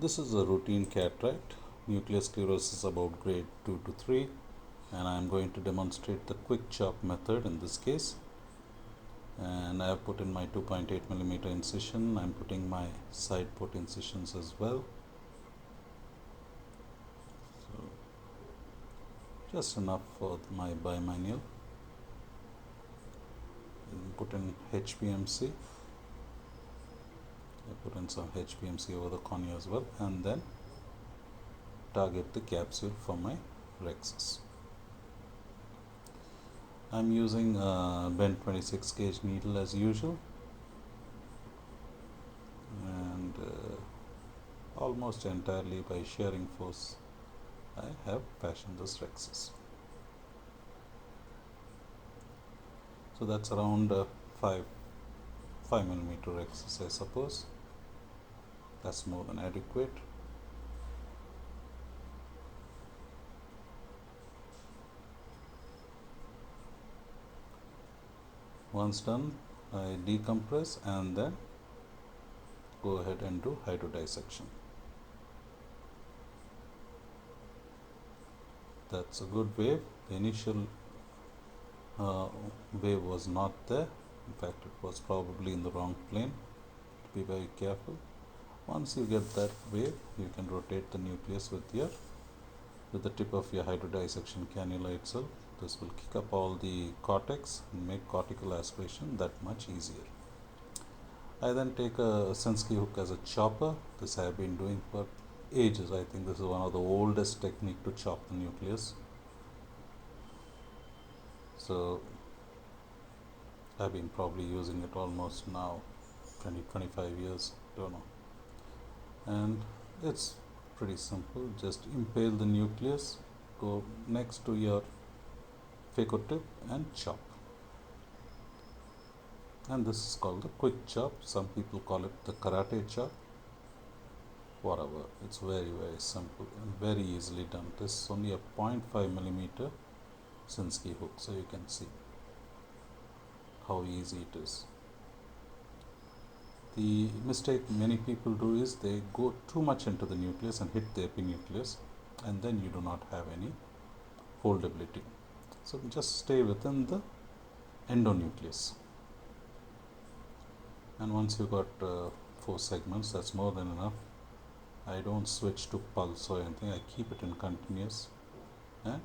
This is a routine cataract, nuclear sclerosis about grade 2 to 3, and I am going to demonstrate the quick chop method in this case. And I have put in my 2.8 millimeter incision. I am putting my side port incisions as well. So just enough for my bimanual. Put in HPMC. I put in some HPMC over the cornea as well, and then target the capsule for my rexus. I'm using a bent 26 gauge needle as usual, and almost entirely by shearing force I have fashioned this rexus. So that's around 5 millimeter rexus, I suppose. That's more than adequate. Once done, I decompress and then go ahead and do hydrodissection. That's a good wave. The initial wave was not there. In fact, it was probably in the wrong plane. Be very careful. Once you get that wave, you can rotate the nucleus with the tip of your hydrodissection cannula itself. This will kick up all the cortex and make cortical aspiration that much easier. I then take a Sensky hook as a chopper. This I have been doing for ages. I think this is one of the oldest technique to chop the nucleus. So I've been probably using it almost now 20-25 years, don't know. And it's pretty simple. Just impale the nucleus, go next to your phaco tip and chop. And this is called the quick chop. Some people call it the karate chop. Whatever. It's very simple and very easily done. This is only a 0.5 millimeter Sensky hook, so you can see how easy it is. The mistake many people do is they go too much into the nucleus and hit the epinucleus, and then you do not have any foldability. So just stay within the endonucleus. And once you got 4 segments, that's more than enough. I don't switch to pulse or anything. I keep it in continuous and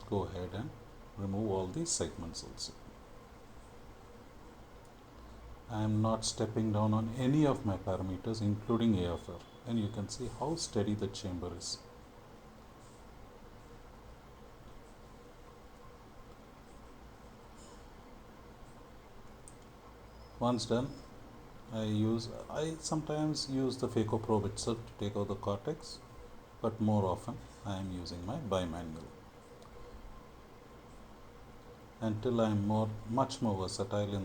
go ahead and remove all these segments also. I am not stepping down on any of my parameters, including AFR, and you can see how steady the chamber is. Once done, I sometimes use the phaco probe itself to take out the cortex, but more often I am using my bimanual. Until I am much more versatile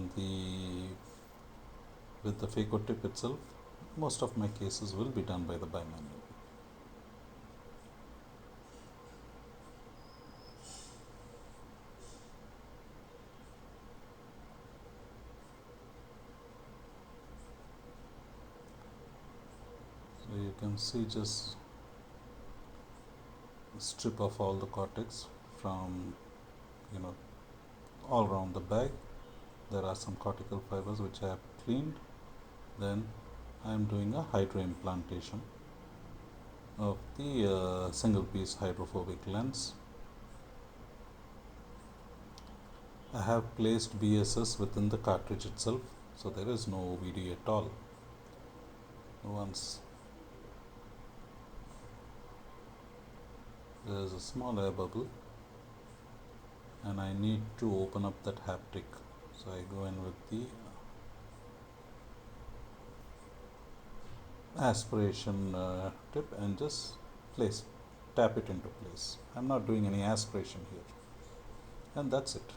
with the phaco tip itself, most of my cases will be done by the bimanual. So you can see, just strip off all the cortex from all around the bag. There are some cortical fibers which I have cleaned. Then I am doing a hydroimplantation of the single piece hydrophobic lens. I have placed BSS within the cartridge itself, so there is no OVD at all. Once there is a small air bubble and I need to open up that haptic, so I go in with the aspiration tip and just tap it into place. I'm not doing any aspiration here, and that's it.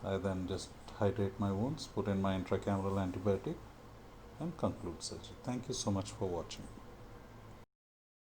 I then just hydrate my wounds, put in my intracameral antibiotic and conclude surgery. Thank you so much for watching.